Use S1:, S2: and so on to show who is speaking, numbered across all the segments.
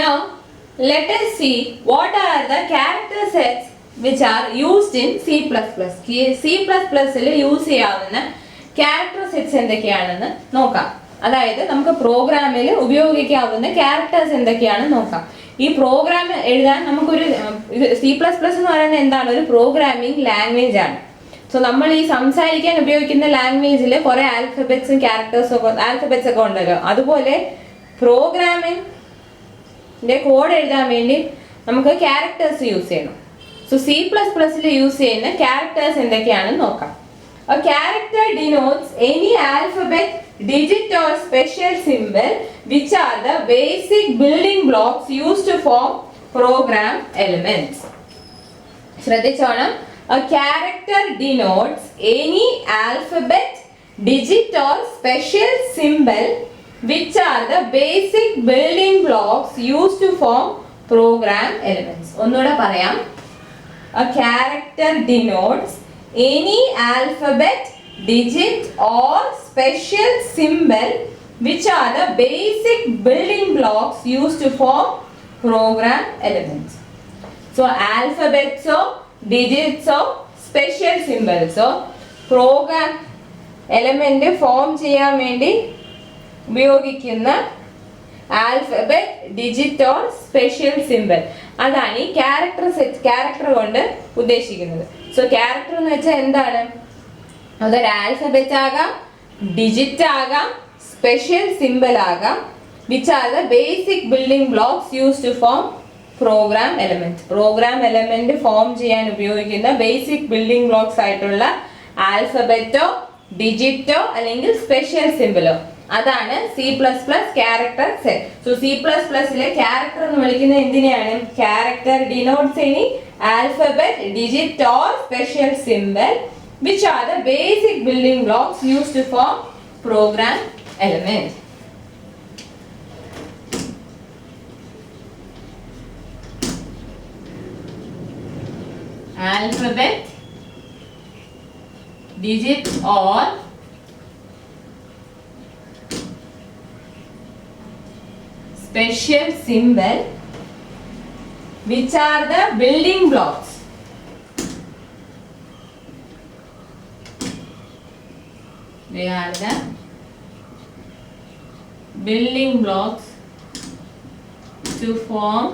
S1: Now let us see what are the character sets which are used in C++. C++ൽ use ചെയ്യാവുന്ന character sets എന്തൊക്കെയാണെന്ന് നോക്കാം. അതായത് നമുക്ക് പ്രോഗ്രാമിൽ ഉപയോഗിക്കാവുന്ന ക്യാരക്ടേഴ്സ് എന്തൊക്കെയാണെന്ന് നോക്കാം. ഈ പ്രോഗ്രാം എഴുതാൻ നമുക്കൊരു C++ എന്ന് പറയുന്നത് എന്താണ്? ഒരു പ്രോഗ്രാമിംഗ് ലാംഗ്വേജ് ആണ്. സോ നമ്മൾ ഈ സംസാരിക്കാൻ ഉപയോഗിക്കുന്ന ലാംഗ്വേജിൽ കുറെ ആൽഫബറ്റ്സും ക്യാരക്ടേഴ്സും ആൽഫബറ്റ്സ് ഒക്കെ ഉണ്ടല്ലോ. അതുപോലെ പ്രോഗ്രാമിംഗ് കോഡ് എഴുതാൻ വേണ്ടി നമുക്ക് ക്യാരക്ടേഴ്സ് യൂസ് ചെയ്യണം. സോ C++ൽ യൂസ് ചെയ്യുന്ന ക്യാരക്ടേഴ്സ് എന്തൊക്കെയാണെന്ന് നോക്കാം. A character denotes any alphabet, digit or special symbol which are the basic building blocks used to form program elements. ശ്രദ്ധിച്ചോണം. A character denotes any alphabet, digit or special symbol which are the basic building blocks used to form program elements. ഒന്നുകൂടെ പറയാം. A character denotes any alphabet, digit or special symbol which are the basic building blocks used to form program elements. So alphabets or digits or special symbols or program element form ചെയ്യാൻ വേണ്ടി ഉപയോഗിക്കുന്ന alphabet, digit or special symbol, അതാണ് ഈ character കൊണ്ട് ഉദ്ദേശിക്കുന്നത്. So character എന്ന് വെച്ചാൽ എന്താണ്? അതൊരു ആൽഫബറ്റ് ആകാം, ഡിജിറ്റ് ആകാം, സ്പെഷ്യൽ സിംബൽ ആകാം, which are the basic building blocks use to form program element. Program element form ചെയ്യാൻ ഉപയോഗിക്കുന്ന ബേസിക് ബിൽഡിംഗ് ബ്ലോക്സ് ആയിട്ടുള്ള ആൽഫബറ്റോ, ഡിജിറ്റോ അല്ലെങ്കിൽ സ്പെഷ്യൽ സിംബലോ, അതാണ് C++ ക്യാരക്ടർ സെറ്റ്. സോ C++ലെ ക്യാരക്ടർ എന്ന് വിളിക്കുന്നത് എന്തിനെയാണ്? Character denotes any alphabet, digit or special symbol which are the basic building blocks used to form program element. Alphabet, digit or special symbol which are the building blocks. They are the building blocks to form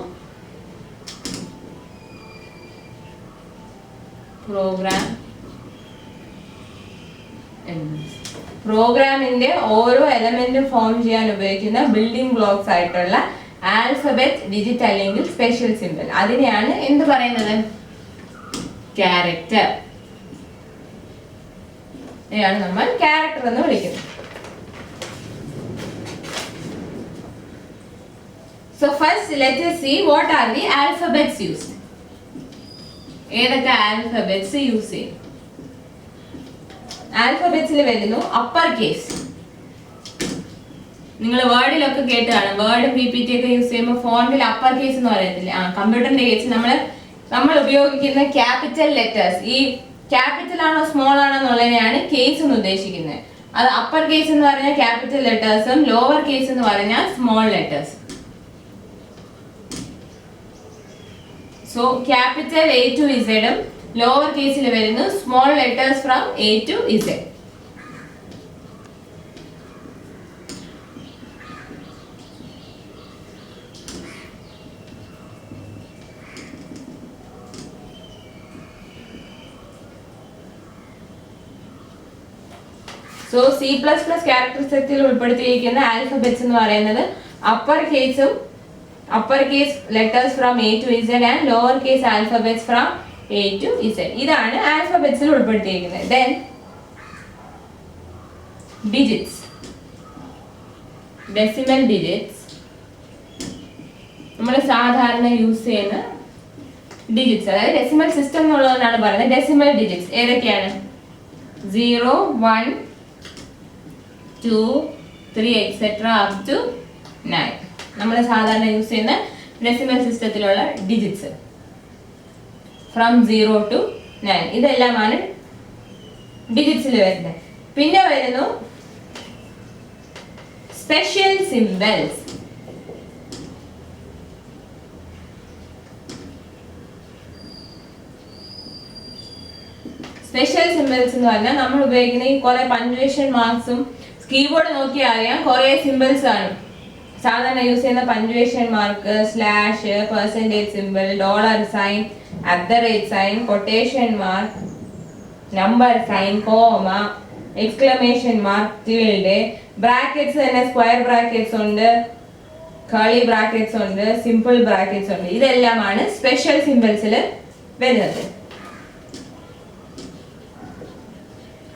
S1: program elements. പ്രോഗ്രാമിന്റെ ഓരോ എലമെന്റും form ചെയ്യാൻ ഉപയോഗിക്കുന്ന building blocks ആയിട്ടുള്ള alphabet, digit അല്ലെങ്കിൽ special symbol, അതിനെയാണ് എന്ത് പറയുന്നത്? Character. ാണ് നമ്മൾ ക്യാരക്ടർ എന്ന് വിളിക്കുന്നത്. So first let us see what are the alphabets used. ഏതൊക്കെ ആൽഫബറ്റ്സ് യൂസ് ചെയ്യും? ആൽഫബറ്റ്സിൽ വരുന്നു അപ്പർ കേസ്. നിങ്ങൾ വേർഡിലൊക്കെ കേട്ട് കാണും. വേർഡ് PPT ഒക്കെ യൂസ് ചെയ്യുമ്പോൾ ഫോണ്ടിൽ അപ്പർ കേസ് എന്ന് പറയത്തില്ലേ? കമ്പ്യൂട്ടറിന്റെ കേസ് നമ്മൾ ഉപയോഗിക്കുന്ന ക്യാപിറ്റൽ ലെറ്റേഴ്സ്, ഈ ക്യാപിറ്റൽ ആണോ സ്മോൾ ആണോ എന്നുള്ളതിനെയാണ് കേസ് എന്ന് ഉദ്ദേശിക്കുന്നത്. അത് അപ്പർ കേസ് എന്ന് പറഞ്ഞാൽ ക്യാപിറ്റൽ ലെറ്റേഴ്സും ലോവർ കേസ് എന്ന് പറഞ്ഞാൽ small letters. So capital A to Z ഉം ലോവർ കേസിൽ വരുന്നു small letters from A to Z. So C++ character സെറ്റിൽ ഉൾപ്പെടുത്തിയിരിക്കുന്ന ആൽഫബറ്റ്സ് എന്ന് പറയുന്നത് upper case letters from A to Z and lower case alphabets from A to Z. ഇതാണ് ആൽഫബറ്റ്സിൽ ഉൾപ്പെടുത്തിയിരിക്കുന്നത്. Then digits, decimal digits, നമ്മൾ സാധാരണ യൂസ് ചെയ്യുന്ന ഡിജിറ്റ്സ്, അതായത് ഡെസിമൽ സിസ്റ്റം എന്നുള്ളതാണ് പറയുന്നത്. ഡെസിമൽ ഡിജിറ്റ്സ് ഏതൊക്കെയാണ്? 0, 1, 2, 3 etc. up to 9. നമ്മൾ സാധാരണ യൂസ് ചെയ്യുന്ന ഡെസിമൽ സിസ്റ്റത്തിലുള്ള ഡിജിറ്റ്സ് ഫ്രം 0 to 9, ഇതെല്ലാമാണ് ഡിജിറ്റ്സിൽ വരുന്നത്. പിന്നെ വരുന്നു സ്പെഷ്യൽ സിംബൽസ്. സ്പെഷ്യൽ സിമ്പിൾസ് എന്ന് പറഞ്ഞാൽ നമ്മൾ ഉപയോഗിക്കുന്ന ഈ കുറെ പഞ്ച്വേഷൻ മാർക്സും കീബോർഡ് നോക്കിയാൽ അറിയാം കുറെ സിമ്പിൾസ് ആണ് സാധാരണ യൂസ് ചെയ്യുന്ന punctuation mark slash percentage simple dollar sign @at sign quotation mark number sign comma exclamation mark tilde brackets തന്നെ സ്ക്വയർ ബ്രാക്കറ്റ്സ് ഉണ്ട് കർലി ബ്രാക്കറ്റ്സ് ഉണ്ട് സിമ്പിൾ ബ്രാക്കറ്റ്സ് ഉണ്ട് ഇതെല്ലാമാണ് സ്പെഷ്യൽ സിമ്പിൾസിൽ വരുന്നത്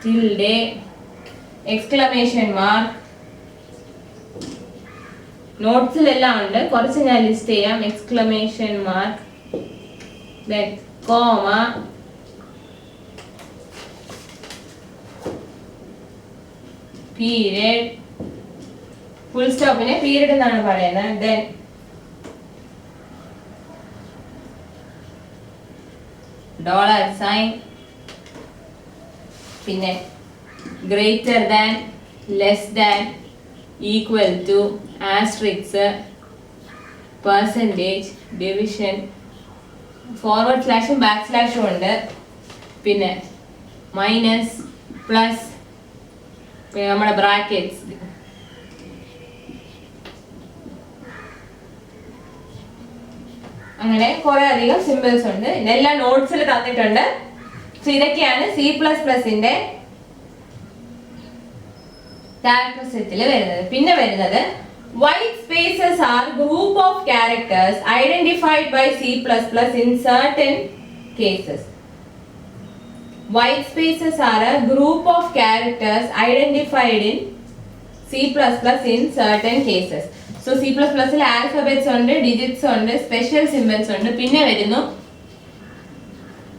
S1: ടിൽഡ് എക്സ്ക്ലമേഷൻ മാർക്ക് നോട്ട്സിലെല്ലാം ഉണ്ട് കുറച്ച് ഞാൻ ലിസ്റ്റ് ചെയ്യാം exclamation mark then comma period full stop നെ period എന്നാണ് പറയുന്നത് then ഡോളർ സൈൻ പിന്നെ greater than less than equal to asterisk percentage division forward സ്ലാഷും ബാക്ക് സ്ലാഷും ഉണ്ട് പിന്നെ മൈനസ് പ്ലസ് പിന്നെ നമ്മുടെ ബ്രാക്കറ്റ്സ് അങ്ങനെ കുറെ അധികം സിമ്പിൾസ് ഉണ്ട് ഇതെല്ലാം നോട്ട്സിൽ തന്നിട്ടുണ്ട് സോ ഇതൊക്കെയാണ് C++ന്റെ ക്യാരക്ടർ സെറ്റിൽ വരുന്നത് പിന്നെ വരുന്നത് white spaces are group of characters identified by C++ in certain cases. White spaces are a group of characters identified in C++ in certain cases. So C++ ൽ alphabets ഉണ്ട് digits ഉണ്ട് special symbols ഉണ്ട് പിന്നെ വരുന്നു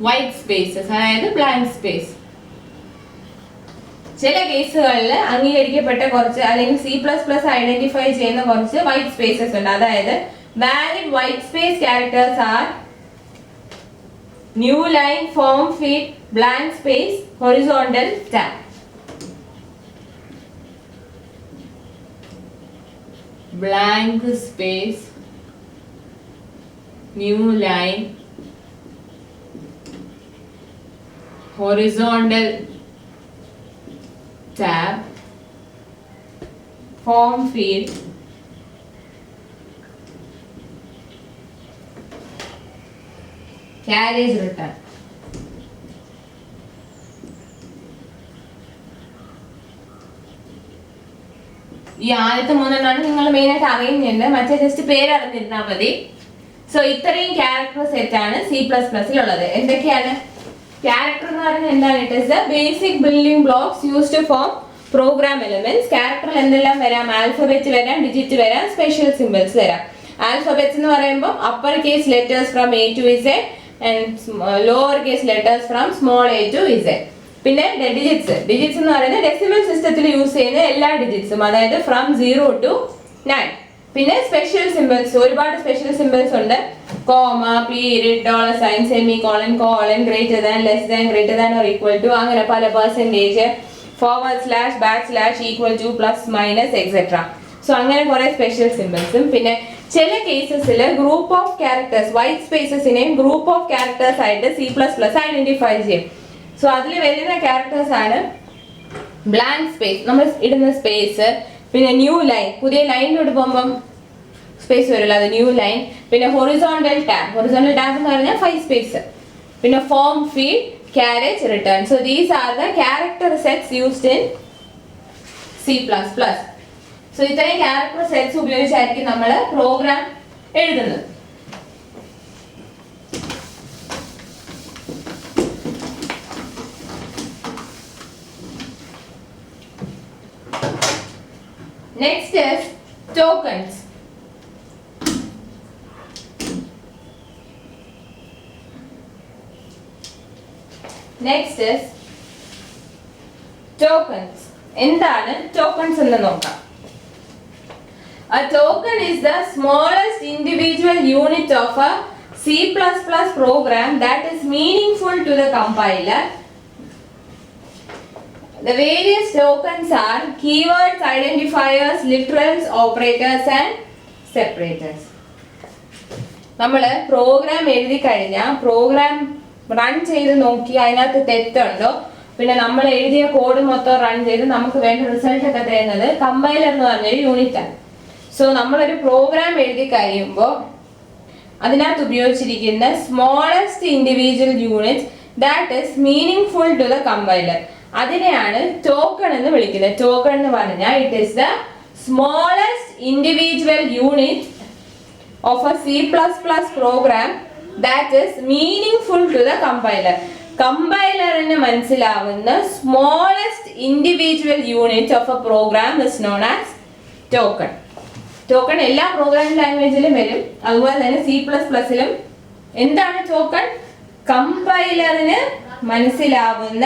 S1: white spaces അതായത് blank space. ചില കേസുകളിൽ അംഗീകരിക്കപ്പെട്ട കുറച്ച് അല്ലെങ്കിൽ C++ ഐഡന്റിഫൈ ചെയ്യുന്ന കുറച്ച് വൈറ്റ് സ്പേസസ് ഉണ്ട് അതായത് valid white space characters are new line form feed blank space horizontal tab blank space new line horizontal tab form field carriage return ഈ ആദ്യത്തെ മൂന്നെണ്ണമാണ് നിങ്ങൾ മെയിൻ ആയിട്ട് അറിയുന്നുണ്ട് മറ്റേ ജസ്റ്റ് പേര് അറിഞ്ഞിരുന്നാൽ മതി സോ ഇത്രയും ക്യാരക്ടർ സെറ്റ് ആണ് C++ ഉള്ളത് എന്തൊക്കെയാണ് ക്യാരക്ടർ എന്ന് പറയുന്നത് എന്താണ് it is the basic building blocks used to form program elements ക്യാരക്ടറിൽ എന്തെല്ലാം വരാം ആൽഫബറ്റ് വരാം ഡിജിറ്റ് വരാം സ്പെഷ്യൽ സിമ്പിൾസ് വരാം ആൽഫബറ്റ്സ് എന്ന് പറയുമ്പോൾ upper case letters from A to Z and lower case letters from small a to Z പിന്നെ digits എന്ന് പറയുന്നത് ഡെസിമൽ സിസ്റ്റത്തിൽ യൂസ് ചെയ്യുന്ന എല്ലാ ഡിജിറ്റ്സും അതായത് ഫ്രം 0 to 9 പിന്നെ സ്പെഷ്യൽ സിമ്പിൾസ് ഒരുപാട് സ്പെഷ്യൽ സിമ്പിൾസ് ഉണ്ട് comma period dollar sign semicolon colon greater than less than greater than or equal to അങ്ങനെ പല percentage forward slash back slash equal to plus minus etcetera so അങ്ങനെ കുറെ special സിമ്പിൾസും പിന്നെ ചില കേസസിൽ ഗ്രൂപ്പ് ഓഫ് ക്യാരക്ടേഴ്സ് വൈറ്റ് സ്പേസസിനെയും group of characters ആയിട്ട് C++ ഐഡന്റിഫൈ ചെയ്യും സോ അതിൽ വരുന്ന ക്യാരക്ടേഴ്സ് ആണ് ബ്ലാങ്ക് സ്പേസ് നമ്മൾ ഇടുന്ന സ്പേസ് പിന്നെ ന്യൂ ലൈൻ പുതിയ ലൈനിലോട്ട് പോകുമ്പം സ്പേസ് വരില്ല അത് ന്യൂ ലൈൻ പിന്നെ ഹൊറിസോണ്ടൽ ടാബ് എന്ന് പറഞ്ഞാൽ 5 സ്പേസ് പിന്നെ form feed carriage return so these are the character sets used in C++ so ഇത്രയും character sets ഉപയോഗിച്ചായിരിക്കും നമ്മൾ പ്രോഗ്രാം എഴുതുന്നത് next is tokens next is tokens എന്താണ് tokens എന്ന് നോക്കാം a token is the smallest individual unit of a C++ program that is meaningful to the compiler the various tokens are keywords identifiers literals operators and separators നമ്മൾ programme എഴുതി കഴിഞ്ഞാൽ program run ചെയ്ത് നോക്കി അതിനകത്ത് തെറ്റുണ്ടോ, പിന്നെ നമ്മൾ എഴുതിയ കോഡ് മൊത്തം റൺ ചെയ്ത് നമുക്ക് വേണ്ട റിസൾട്ട് ഒക്കെ തരുന്നത് കമ്പൈലർ എന്ന് പറഞ്ഞൊരു യൂണിറ്റ് ആണ്. സോ നമ്മളൊരു പ്രോഗ്രാം എഴുതി കഴിയുമ്പോൾ അതിനകത്ത് ഉപയോഗിച്ചിരിക്കുന്ന smallest individual unit that is meaning to the compiler, അതിനെയാണ് ടോക്കൺ എന്ന് വിളിക്കുന്നത്. ടോക്കൺ എന്ന് പറഞ്ഞാൽ it is the smallest individual unit of a C++ program that is meaning to the compiler. കമ്പൈലറിന് മനസ്സിലാവുന്ന smallest individual unit of a program is known as token. Token എല്ലാ programming ലാംഗ്വേജിലും വരും, അതുപോലെ തന്നെ C++ലും. എന്താണ് ടോക്കൺ? കമ്പൈലറിന് മനസ്സിലാവുന്ന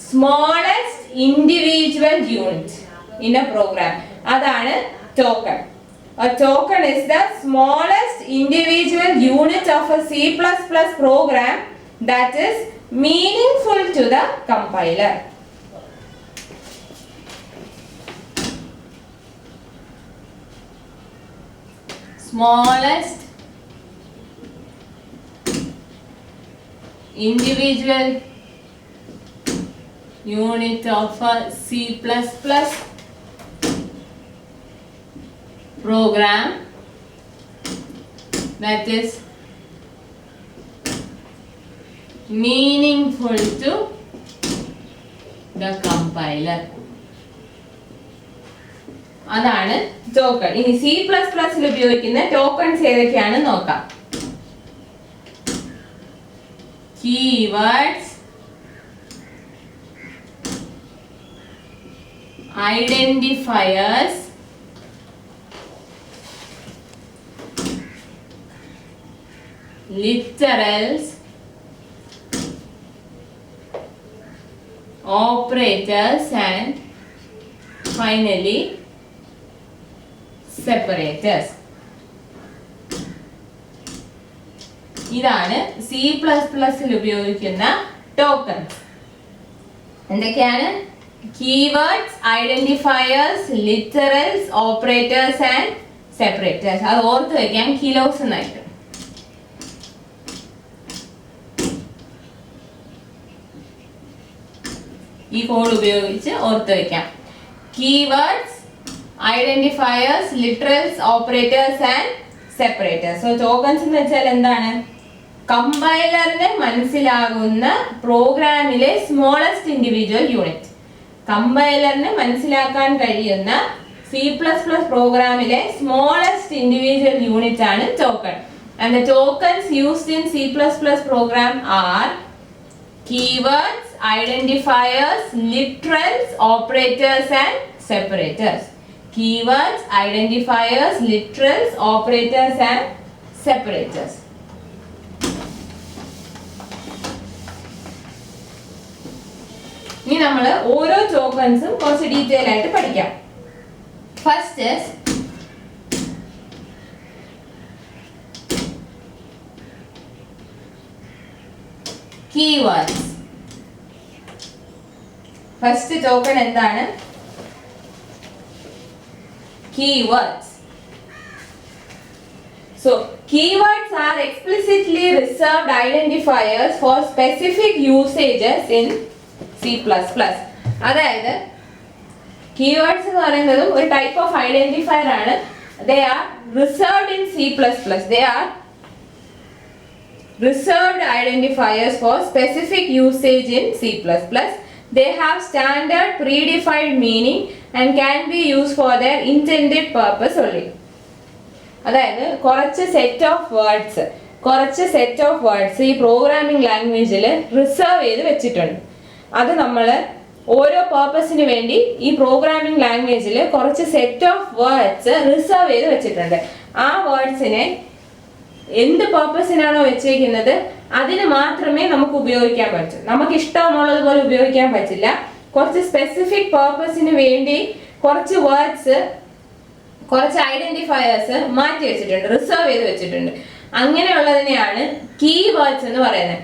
S1: smallest individual unit in a program, അതാണ് token. A token is the smallest individual unit of a C++ program that is meaningful to the compiler. Smallest individual unit of a C++ program that is meaningful to the compiler. അതാണ് token. ഇനി C++ൽ ഉപയോഗിക്കുന്ന tokens ഏതൊക്കെയാണ് നോക്കാം. Keywords, identifiers, literals, operators and finally separators. ഇതാണ് C++ൽ ഉപയോഗിക്കുന്ന tokens. എന്തൊക്കെയാണ്? Keywords, identifiers, literals, operators and separators. അത് ഓർത്ത് വയ്ക്കാം, കിലോസ് എന്നായിട്ട്. ഈ കോഡ് ഉപയോഗിച്ച് ഓർത്ത് വയ്ക്കാം. Keywords, identifiers, literals, operators and separators. So tokens എന്ന് വെച്ചാൽ എന്താണ്? കമ്പൈലറിന് മനസ്സിലാകുന്ന പ്രോഗ്രാമിലെ സ്മോളസ്റ്റ് ഇൻഡിവിജ്വൽ യൂണിറ്റ്. കമ്പൈലറിന് മനസ്സിലാക്കാൻ കഴിയുന്ന C++ പ്രോഗ്രാമിലെ സ്മോളസ്റ്റ് ഇൻഡിവിജ്വൽ യൂണിറ്റ് ആണ് token. And the tokens used in C++ program are keywords, identifiers, literals, operators and separators. Keywords, identifiers, literals, operators and separators. ഇനി നമ്മൾ ഓരോ ടോക്കൺസും കുറച്ച് ഡീറ്റെയിൽ ആയിട്ട് പഠിക്കാം. First keywords. ഫസ്റ്റ് ടോക്കൺ എന്താണ്? Keywords. So keywords are explicitly reserved identifiers for specific usages in C++. അതായത് keywords എന്ന് പറയുന്നത് ഒരു ടൈപ്പ് ഓഫ് ഐഡന്റിഫയർ ആണ്. They are reserved in C++. They are reserved identifiers for specific usage in C++. They have standard predefined meaning and can be used for their intended purpose only. അതായത് കുറച്ച് set of words ഈ programming ലാംഗ്വേജിൽ reserve ചെയ്ത് വെച്ചിട്ടുണ്ട്. അത് നമ്മൾ ഓരോ പർപ്പസിന് വേണ്ടി ഈ പ്രോഗ്രാമിംഗ് ലാംഗ്വേജിൽ കുറച്ച് സെറ്റ് ഓഫ് വേർഡ്സ് റിസർവ് ചെയ്ത് വെച്ചിട്ടുണ്ട്. ആ വേർഡ്സിനെ എന്ത് പർപ്പസിനാണോ വെച്ചേക്കുന്നത് അതിന് മാത്രമേ നമുക്ക് ഉപയോഗിക്കാൻ പറ്റൂ. നമുക്ക് ഇഷ്ടമുള്ളതുപോലെ ഉപയോഗിക്കാൻ പറ്റില്ല. കുറച്ച് സ്പെസിഫിക് പർപ്പസിന് വേണ്ടി കുറച്ച് വേർഡ്സ്, കുറച്ച് ഐഡന്റിഫയേഴ്സ് മാറ്റി വെച്ചിട്ടുണ്ട്, റിസർവ് ചെയ്ത് വെച്ചിട്ടുണ്ട്. അങ്ങനെയുള്ളതിനെയാണ് കീവേഡ്സ് എന്ന് പറയുന്നത്.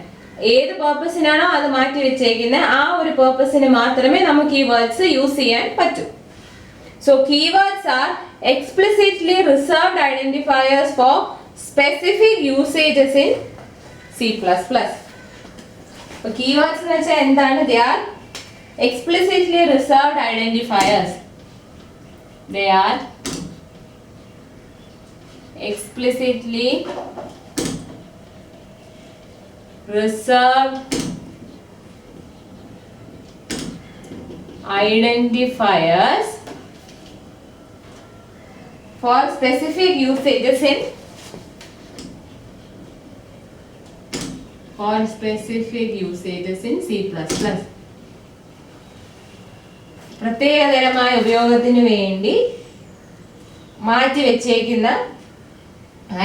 S1: ഏത് പർപ്പസിനാണോ അത് മാറ്റി വെച്ചേക്കുന്നത് ആ ഒരു പർപ്പസിന് മാത്രമേ നമുക്ക് ഈ വേർഡ്സ് യൂസ് ചെയ്യാൻ പറ്റൂ. So keywords are explicitly reserved identifiers for specific usages in C++. അപ്പോൾ കീവേഡ്സ് എന്ന് വെച്ചാൽ എന്താണ്? They are explicitly reserved identifiers. They are explicitly reserved identifiers for specific usages in C++. പ്രത്യേകതരമായ ഉപയോഗത്തിന് വേണ്ടി മാറ്റി വെച്ചേക്കുന്ന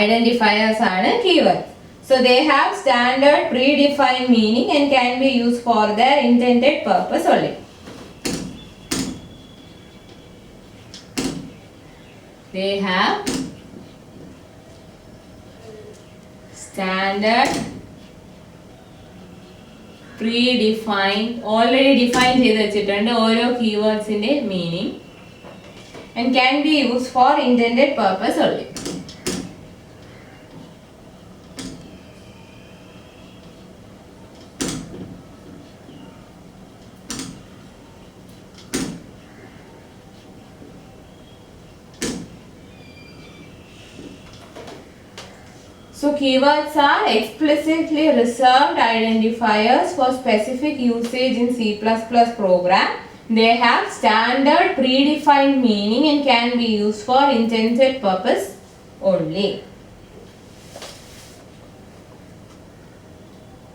S1: ഐഡന്റിഫയേഴ്സ് ആണ് keyword. So they have standard predefined meaning and can be used for their intended purpose only. They have standard predefined, already defined ചെയ്ത് വെച്ചിട്ടുണ്ട് ഓരോ കീവേഡ്സിന്റെ meaning and can be used for intended purpose only. So keywords are explicitly reserved identifiers for specific usage in C++ program. They have standard predefined meaning and can be used for intended purpose only.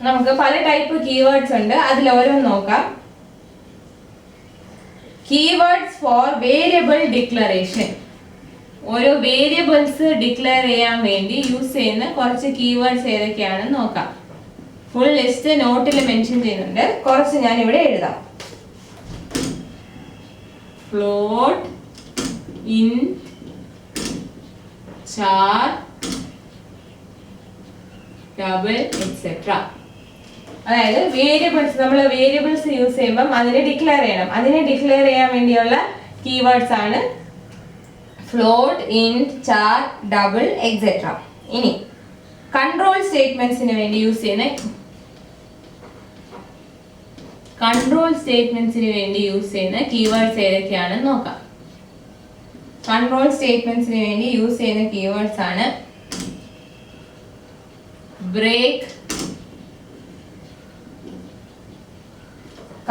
S1: നമുക്ക് പല type keywords ഉണ്ട്, അതിൽ ഓരോന്ന് നോക്കാം. Keywords for variable declaration. ഓരോ variables declare ചെയ്യാൻ വേണ്ടി use ചെയ്യുന്ന കുറച്ച് കീവേഡ്സ് ഏതൊക്കെയാണെന്ന് നോക്കാം. ഫുൾ ലിസ്റ്റ് നോട്ടിൽ മെൻഷൻ ചെയ്യുന്നുണ്ട്, കുറച്ച് ഞാൻ ഇവിടെ എഴുതാം. ഫ്ലോട്ട്, ഇന്റ്, ചാർ, ഡബിൾ എക്സെട്ര. അതായത് വേരിയബിൾസ്, നമ്മൾ വേരിയബിൾസ് യൂസ് ചെയ്യുമ്പം അതിനെ ഡിക്ലെയർ ചെയ്യണം. അതിനെ ഡിക്ലെയർ ചെയ്യാൻ വേണ്ടിയുള്ള കീവേഡ്സ് ആണ് ഫ്ലോട്ട്, ഇന്റ്, ചാർ, ഡബിൾ എക്സെട്ര. ഇനി കൺട്രോൾ സ്റ്റേറ്റ്മെന്റ്സിന് വേണ്ടി യൂസ് ചെയ്യുന്ന കീവേഡ്സ് ഏതൊക്കെയാണെന്ന് നോക്കാം. കൺട്രോൾ സ്റ്റേറ്റ്മെന്റ്സിന് വേണ്ടി യൂസ് ചെയ്യുന്ന കീവേഡ്സ് ആണ് break,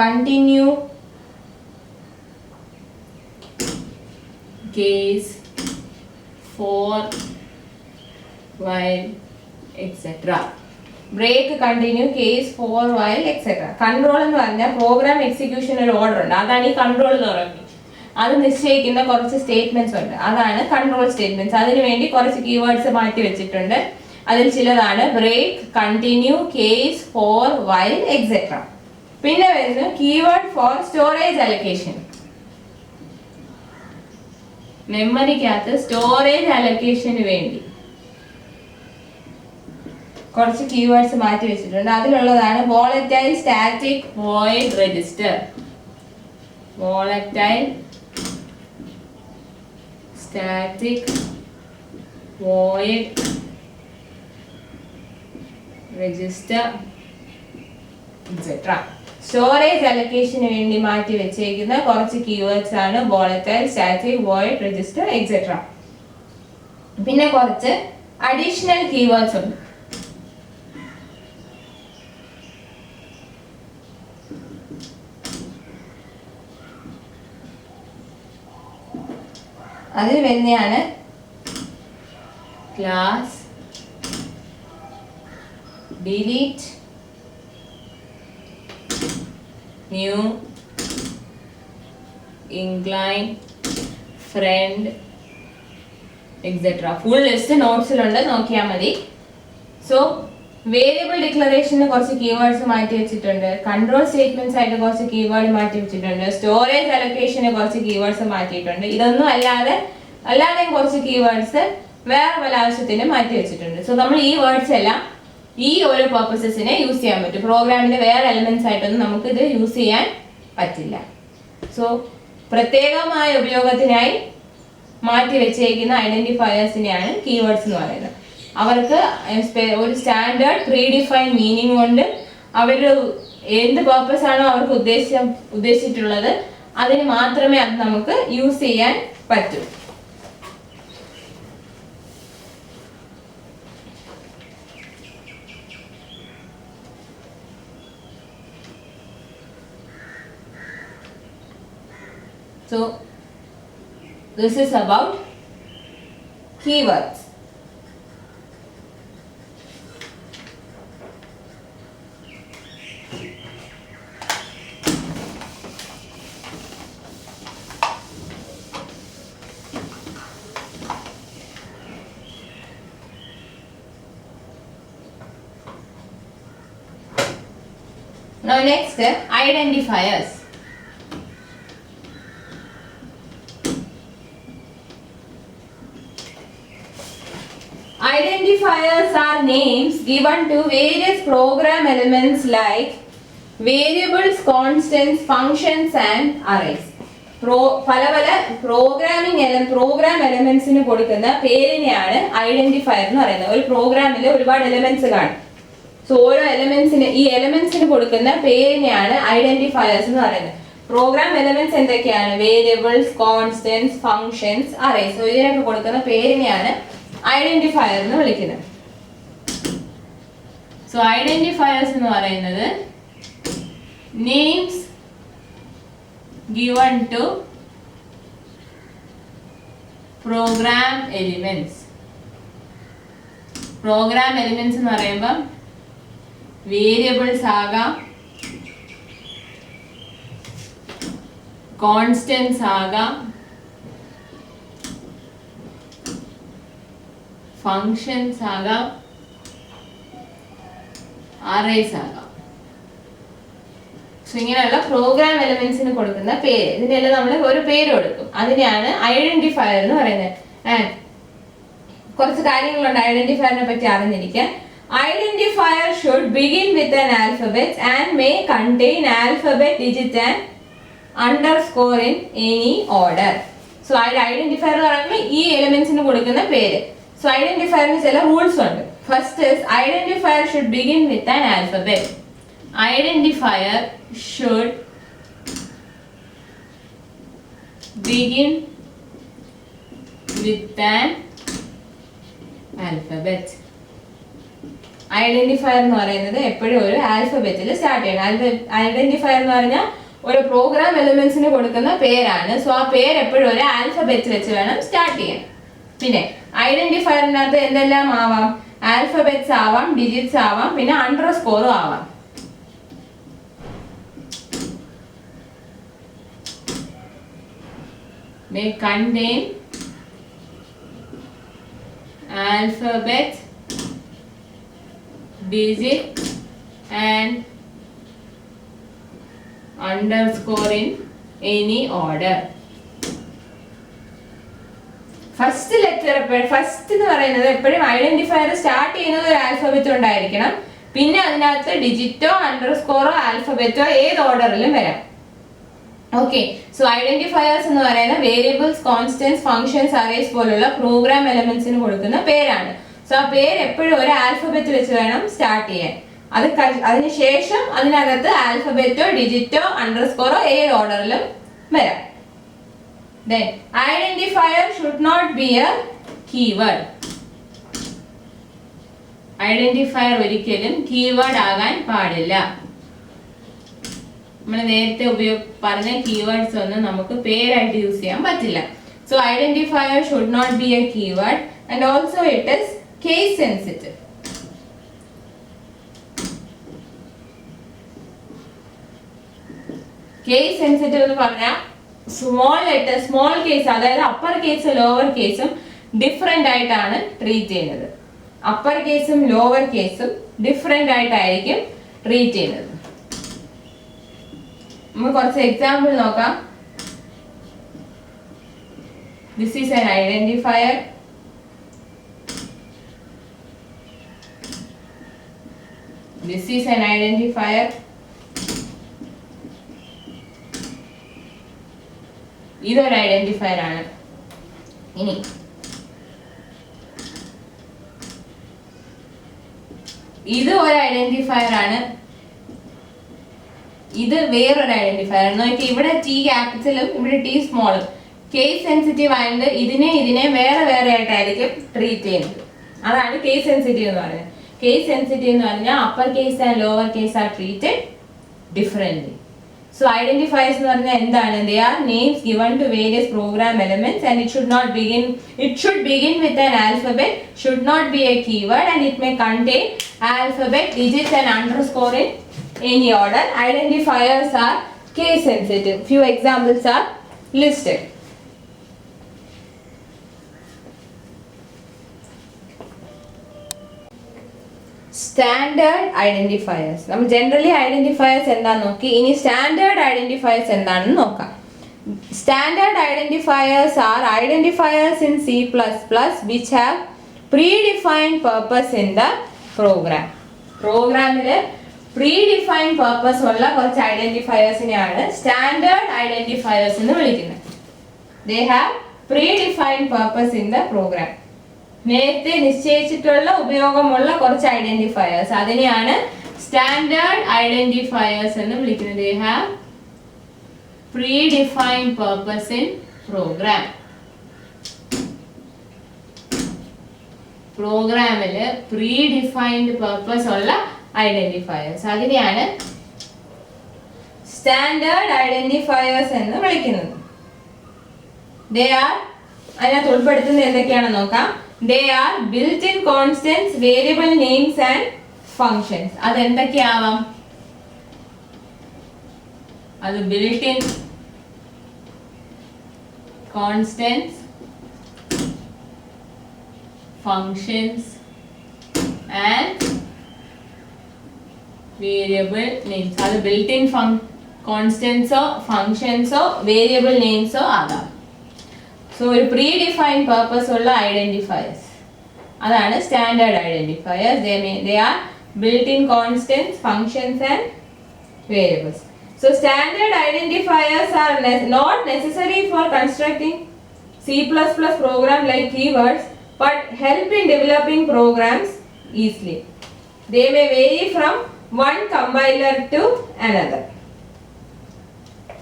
S1: continue, case, for, while, etc. Break, continue, case, for, while, etcetera. Control എന്ന് പറഞ്ഞാൽ പ്രോഗ്രാം എക്സിക്യൂഷൻ ഒരു ഓർഡർ ഉണ്ട്, അതാണ് ഈ കൺട്രോൾ എന്ന് പറയുന്നത്. അത് നിശ്ചയിക്കുന്ന കുറച്ച് സ്റ്റേറ്റ്മെന്റ്സ് ഉണ്ട്, അതാണ് കൺട്രോൾ സ്റ്റേറ്റ്മെന്റ്സ്. അതിനു വേണ്ടി കുറച്ച് കീവേഡ്സ് മാറ്റി വെച്ചിട്ടുണ്ട്. അതിൽ ചിലതാണ് break, continue, case, for, while, etcetera. പിന്നെ വരുന്നു കീവേഡ് ഫോർ സ്റ്റോറേജ് അലൊക്കേഷൻ. മെമ്മറിക്കകത്ത് സ്റ്റോറേജ് അലൊക്കേഷന് വേണ്ടി കുറച്ച് കീവേഡ്സ് മാറ്റി വെച്ചിട്ടുണ്ട്. അതിലുള്ളതാണ് volatile, static, void, register. Volatile, static, void, register, etcetera. Storage അലൊക്കേഷന് വേണ്ടി മാറ്റി വെച്ചേക്കുന്ന കുറച്ച് കീവേഡ്സ് ആണ് volatile, static, void, register, etcetera. പിന്നെ കുറച്ച് അഡീഷണൽ കീവേഡ്സ് ഉണ്ട്. അതിൽ വരുന്നതാണ് class, delete, new, inline, friend, etcetera. Full list നോട്ട്സിലുണ്ട്, നോക്കിയാൽ മതി. സോ വേരിയബിൾ ഡിക്ലറേഷന് കുറച്ച് കീവേഡ്സ് മാറ്റി വെച്ചിട്ടുണ്ട്. കൺട്രോൾ സ്റ്റേറ്റ്മെന്റ്സ് ആയിട്ട് കുറച്ച് കീവേഡ് മാറ്റി വെച്ചിട്ടുണ്ട്. സ്റ്റോറേജ് അലൊക്കേഷന് കുറച്ച് കീവേഡ്സ് മാറ്റിയിട്ടുണ്ട്. ഇതൊന്നും അല്ലാതെയും കുറച്ച് കീവേഡ്സ് വേറെ പല ആവശ്യത്തിന് മാറ്റി വെച്ചിട്ടുണ്ട്. സോ നമ്മൾ ഈ വേർഡ്സ് എല്ലാം ഈ ഓരോ പർപ്പസസിനെ യൂസ് ചെയ്യാൻ പറ്റും. പ്രോഗ്രാമിന്റെ വേറെ എലമെന്റ്സ് ആയിട്ടൊന്നും നമുക്ക് ഇത് യൂസ് ചെയ്യാൻ പറ്റില്ല. സോ പ്രത്യേകമായ ഉപയോഗത്തിനായി മാറ്റി വെച്ചേക്കുന്ന ഐഡന്റിഫയേഴ്സിനെയാണ് കീവേഡ്സ് എന്ന് പറയുന്നത്. അവർക്ക് ഒരു സ്റ്റാൻഡേർഡ് പ്രീഡിഫൈൻഡ് മീനിങ് ഉണ്ട്, അവർ എന്ത് പർപ്പസ് ആണോ അവർക്ക് ഉദ്ദേശിച്ചിട്ടുള്ളത് അതിന് മാത്രമേ അത് നമുക്ക് യൂസ് ചെയ്യാൻ പറ്റൂ. So this is about keywords. Now next, identifiers. Identifiers are names given to various program elements like variables, constants, functions and arrays. പല പല പ്രോഗ്രാം എലമെന്റ്സിന് കൊടുക്കുന്ന പേരിനെയാണ് ഐഡന്റിഫയർ എന്ന് പറയുന്നത്. ഒരു പ്രോഗ്രാമിൽ ഒരുപാട് എലമെന്റ്സ് കാണും. സോ ഓരോ ഈ എലമെന്റ്സിന് കൊടുക്കുന്ന പേരിനെയാണ് ഐഡന്റിഫയേഴ്സ് എന്ന് പറയുന്നത്. പ്രോഗ്രാം എലമെന്റ്സ് എന്തൊക്കെയാണ്? Variables, constants, functions, arrays. So ഇതിനൊക്കെ കൊടുക്കുന്ന പേരിനെയാണ് ഐഡന്റിഫയർ എന്ന് വിളിക്കുന്നത്. സോ ഐഡന്റിഫയേഴ്സ് എന്ന് പറയുന്നത് names given to program elements. Program elements എന്ന് പറയുമ്പോൾ വേരിയബിൾസ് ആകാം, കോൺസ്റ്റന്റ്സ് ആകാം, ഫങ്ഷൻസ് ആകാം, അറേസ് ആകാം. സോ ഇങ്ങനെയുള്ള പ്രോഗ്രാം എലമെന്റ്സിന് കൊടുക്കുന്ന പേര്, ഇതിനെല്ലാം നമ്മൾ ഒരു പേര് കൊടുക്കും. അതിനെയാണ് ഐഡന്റിഫയർ എന്ന് പറയുന്നത്. ആൻഡ് കുറച്ച് കാര്യങ്ങളുണ്ട് ഐഡന്റിഫയറിനെ പറ്റി അറിഞ്ഞിരിക്കാൻ. Identifier should begin with an alphabet and may contain alphabet, digit and underscore in any order. So identifier എന്ന് പറയുമ്പോൾ ഈ എലമെന്റ്സിന് കൊടുക്കുന്ന പേര്. So identifierന് ചില റൂൾസ് ഉണ്ട്. First is identifier should begin with an alphabet. Identifier should begin with an alphabet. Identifier എന്ന് പറയുന്നത് എപ്പോഴും ഒരു ആൽഫബറ്റിൽ സ്റ്റാർട്ട് ചെയ്യണം. ഐഡന്റിഫയർ എന്ന് പറഞ്ഞാൽ ഒരു പ്രോഗ്രാം എലിമെന്റ്സിന് കൊടുക്കുന്ന പേരാണ്. സോ ആ പേര് എപ്പോഴും ഒരു ആൽഫബറ്റ് വെച്ച് വേണം സ്റ്റാർട്ട് ചെയ്യാൻ. പിന്നെ ഐഡന്റിഫയറിനകത്ത് എന്തെല്ലാം ആവാം? ആൽഫബറ്റ്സ് ആവാം, ഡിജിറ്റ്സ് ആവാം, പിന്നെ അണ്ടർസ്കോറും ആവാം. May contain alphabet, digit and underscore in any order. First എന്ന് പറയുന്നത് എപ്പോഴും ഐഡന്റിഫയർ സ്റ്റാർട്ട് ചെയ്യുന്നത് ഒരു ആൽഫബറ്റ് ഉണ്ടായിരിക്കണം. പിന്നെ അതിനകത്ത് ഡിജിറ്റോ അണ്ടർസ്കോറോ ആൽഫബറ്റോ ഏത് ഓർഡറിലും വരാം. ഓക്കെ, സോ ഐഡന്റിഫയേഴ്സ് എന്ന് പറയുന്നത് വേരിയബിൾസ്, കോൺസ്റ്റന്റ്സ്, ഫങ്ഷൻസ്, അറേസ് പോലുള്ള പ്രോഗ്രാം എലമെന്റ്സിന് കൊടുക്കുന്ന പേരാണ്. സോ ആ പേര് എപ്പോഴും ഒരു ആൽഫബറ്റ് വെച്ച് വേണം സ്റ്റാർട്ട് ചെയ്യാൻ. അതിനുശേഷം അതിനകത്ത് ആൽഫബറ്റോ ഡിജിറ്റോ അണ്ടർസ്കോറോ ഏത് ഓർഡറിലും വരാം. Then identifier should not be a keyword. Identifier ഒരിക്കലും കീവേഡ് ആകാൻ പാടില്ല. നമ്മൾ നേരത്തെ പറഞ്ഞ കീവേഡ്സ് ഒന്നും നമുക്ക് പേരായിട്ട് യൂസ് ചെയ്യാൻ പറ്റില്ല. So identifier should not be a keyword and also it is case sensitive. Case sensitive എന്ന് പറഞ്ഞാൽ സ്മോൾ കേസ്, അതായത് അപ്പർ കേസും ലോവർ കേസും ഡിഫറെന്റ് ആയിട്ടാണ് ട്രീറ്റ് ചെയ്യുന്നത്. അപ്പർ കേസും ലോവർ കേസും ഡിഫറെന്റ് ആയിട്ടായിരിക്കും ട്രീറ്റ് ചെയ്യുന്നത്. നമുക്ക് കുറച്ച് എക്സാമ്പിൾ നോക്കാം. This is an identifier. This is an identifier. ഇതൊരു ഐഡന്റിഫയർ ആണ്. ഇനി ഇത് ഒരു ഐഡന്റിഫയർ ആണ്. ഇത് വേറൊരു ഐഡന്റിഫയർ ആണ്. നോക്കി ഇവിടെ ടി ക്യാപിറ്റലും ഇവിടെ ടി സ്മോളും. കേസ് സെൻസിറ്റീവ് ആയതുകൊണ്ട് ഇതിനെ വേറെ വേറെ ആയിട്ടായിരിക്കും ട്രീറ്റ് ചെയ്യുന്നത്. അതാണ് കേസ് സെൻസിറ്റീവ് എന്ന് പറയുന്നത്. കേസ് സെൻസിറ്റീവ് എന്ന് പറഞ്ഞാൽ upper case and lower case R treated differently. So identifiers എന്ന് പറഞ്ഞാൽ എന്താണ്? They are names given to various program elements and it should begin with an alphabet, should not be a keyword, and it may contain alphabet, digits and underscore in any order. Identifiers are case sensitive. Few examples are listed. Standard identifiers. നമ്മൾ generally identifiers എന്താണെന്ന് നോക്കി. ഇനി standard identifiers എന്താണെന്ന് നോക്കാം. Standard identifiers are identifiers in C++ which have predefined purpose in the program. പ്രോഗ്രാമിൽ predefined purpose ഉള്ള കുറച്ച് ഐഡന്റിഫയേഴ്സിനെയാണ് standard identifiers എന്ന് വിളിക്കുന്നത്. They have predefined purpose in the program. നേരത്തെ നിശ്ചയിച്ചിട്ടുള്ള ഉപയോഗമുള്ള കുറച്ച് ഐഡന്റിഫയേഴ്സ്, അതിനെയാണ് സ്റ്റാൻഡേർഡ് ഐഡന്റിഫയേഴ്സ് എന്ന് വിളിക്കുന്നത്. They have predefined purpose in program. പ്രോഗ്രാമിൽ പ്രീഡിഫൈൻഡ് പർപ്പസ് ഉള്ള ഐഡന്റിഫയേഴ്സ്, അതിനെയാണ് സ്റ്റാൻഡേർഡ് ഐഡന്റിഫയേഴ്സ് എന്ന് വിളിക്കുന്നത്. They are അതിനകത്ത് ഉൾപ്പെടുത്തുന്നത് എന്തൊക്കെയാണെന്ന് നോക്കാം. They are built-in constants, variable names and functions. അതെന്തൊക്കെയാവാം? അത് built-in constants, functions and variable names. അത് built-in constants ഓ functions ഓ variable names ഓ ആകാം. സോ ഒരു പ്രീഡിഫൈൻഡ് പർപ്പസ് ഉള്ള ഐഡന്റിഫയേഴ്സ്, അതാണ് standard identifiers. They are built-in constants, functions and variables. So standard identifiers are not necessary for constructing C++ program like keywords, but help in developing programs easily. They may vary from one compiler to another.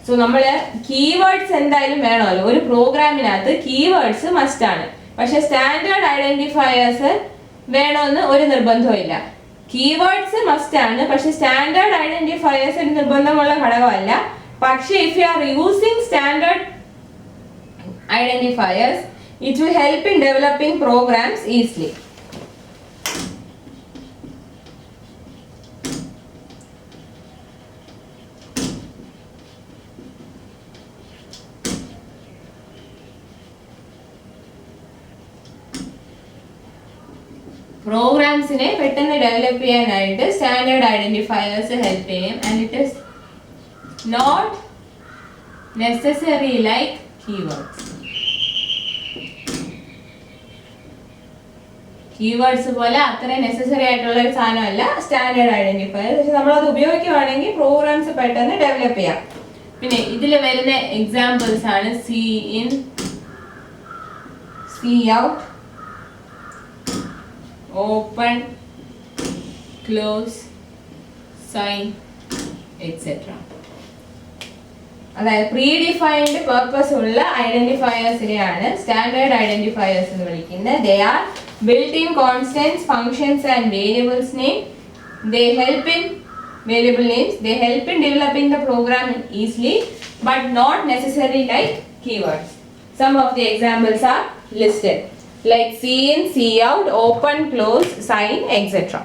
S1: So നമ്മൾ keywords എന്തായാലും വേണമല്ലോ. ഒരു പ്രോഗ്രാമിനകത്ത് keywords must ആണ്. പക്ഷെ standard identifiers വേണമെന്ന് ഒരു നിർബന്ധവും ഇല്ല. Keywords must ആണ്, പക്ഷെ സ്റ്റാൻഡേർഡ് ഐഡന്റിഫയേഴ്സ് ഒരു നിർബന്ധമുള്ള ഘടകമല്ല. പക്ഷെ if you are using standard identifiers it will help in developing programs easily. പ്രോഗ്രാംസിനെ പെട്ടെന്ന് ഡെവലപ്പ് ചെയ്യാനായിട്ട് സ്റ്റാൻഡേർഡ് ഐഡന്റിഫയേഴ്സ് ഹെൽപ്പ് ചെയ്യും. And it is not necessary like keywords. Keywords പോലെ അത്രയും നെസസറി ആയിട്ടുള്ള ഒരു സാധനമല്ല സ്റ്റാൻഡേർഡ് ഐഡന്റിഫയേഴ്സ്. പക്ഷെ നമ്മളത് ഉപയോഗിക്കുകയാണെങ്കിൽ പ്രോഗ്രാംസ് പെട്ടെന്ന് ഡെവലപ്പ് ചെയ്യാം. പിന്നെ ഇതിൽ വരുന്ന എക്സാമ്പിൾസ് ആണ് C in, C out, open, close, sign, etc. അതായത് പ്രീഡിഫൈൻഡ് പർപ്പസ് ഉള്ള ഐഡന്റിഫയേഴ്സിനെയാണ് സ്റ്റാൻഡേർഡ് ഐഡന്റിഫയേഴ്സ് എന്ന് വിളിക്കുന്നത്. They are built-in constants, functions and variables name. They help in variable names. They help in developing the program easily, but not necessarily like keywords. Some of the examples are listed. Like see in, see out, open, close, sign, etc.